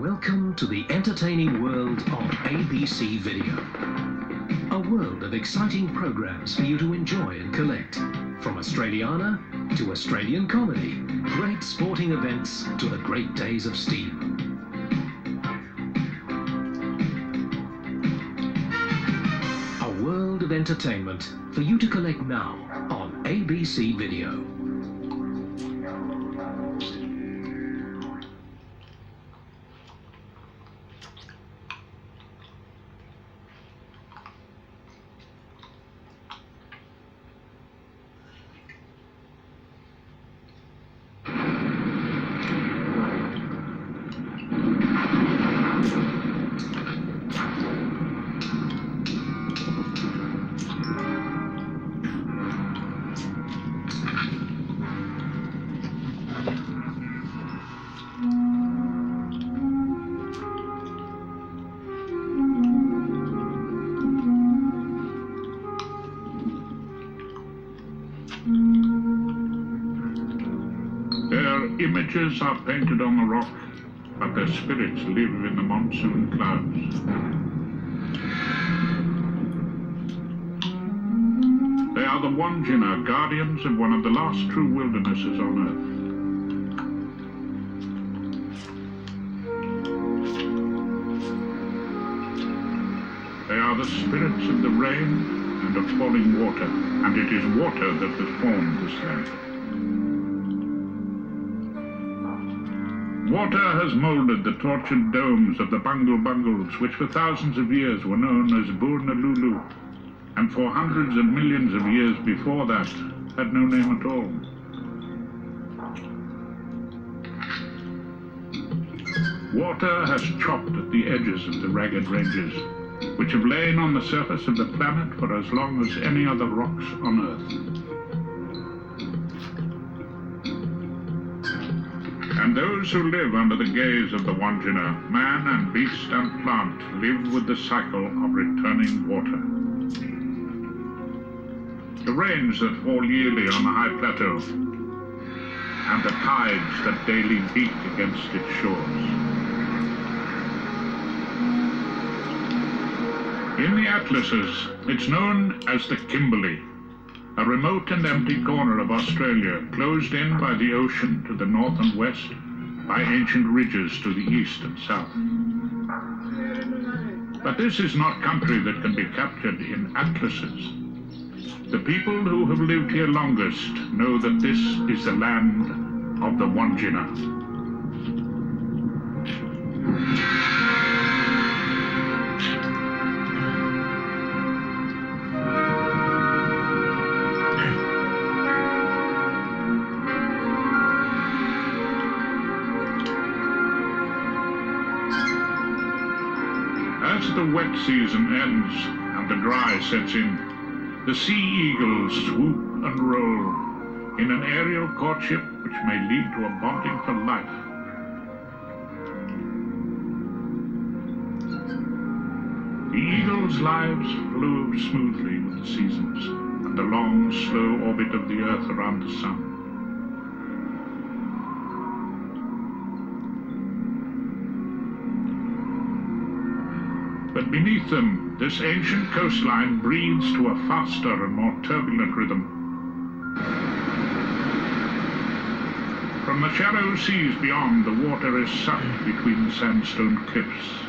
Welcome to the entertaining world of ABC Video. A world of exciting programs for you to enjoy and collect. From Australiana to Australian comedy, great sporting events to the great days of steam. A world of entertainment for you to collect now on ABC Video. Images are painted on the rock, but their spirits live in the monsoon clouds. They are the wandjina, guardians of one of the last true wildernesses on earth. They are the spirits of the rain and of falling water, and it is water that has formed this land. Water has moulded the tortured domes of the bungle-bungles, which for thousands of years were known as Burnalulu, and for hundreds of millions of years before that had no name at all. Water has chopped at the edges of the ragged ranges, which have lain on the surface of the planet for as long as any other rocks on Earth. And those who live under the gaze of the wandjina, man and beast and plant, live with the cycle of returning water. The rains that fall yearly on the high plateau, and the tides that daily beat against its shores. In the atlases, it's known as the Kimberley, a remote and empty corner of Australia, closed in by the ocean to the north and west, by ancient ridges to the east and south. But this is not country that can be captured in atlases. The people who have lived here longest know that this is the land of the wandjina. As the wet season ends and the dry sets in, the sea eagles swoop and roll in an aerial courtship which may lead to a bonding for life. The eagles' lives flow smoothly with the seasons and the long, slow orbit of the earth around the sun. But beneath them, this ancient coastline breathes to a faster and more turbulent rhythm. From the shallow seas beyond, the water is sucked between sandstone cliffs.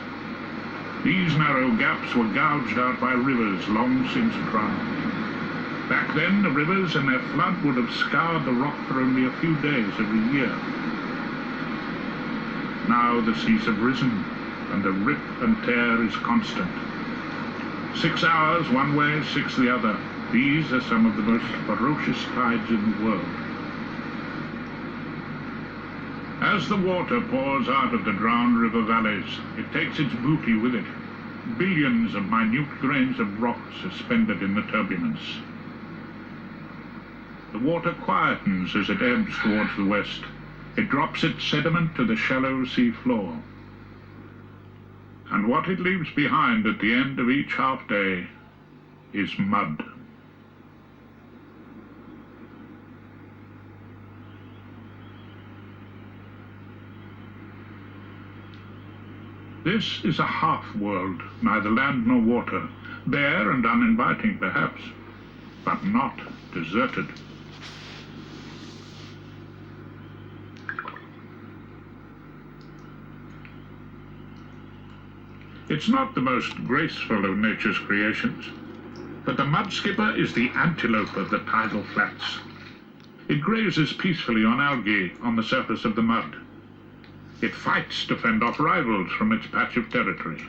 These narrow gaps were gouged out by rivers long since drowned. Back then, the rivers and their flood would have scoured the rock for only a few days every year. Now the seas have risen, and the rip and tear is constant. 6 hours one way, 6 the other. These are some of the most ferocious tides in the world. As the water pours out of the drowned river valleys, it takes its booty with it. Billions of minute grains of rock suspended in the turbulence. The water quietens as it ebbs towards the west. It drops its sediment to the shallow sea floor. And what it leaves behind at the end of each half-day is mud. This is a half-world, neither land nor water, bare and uninviting perhaps, but not deserted. It's not the most graceful of nature's creations, but the mudskipper is the antelope of the tidal flats. It grazes peacefully on algae on the surface of the mud. It fights to fend off rivals from its patch of territory.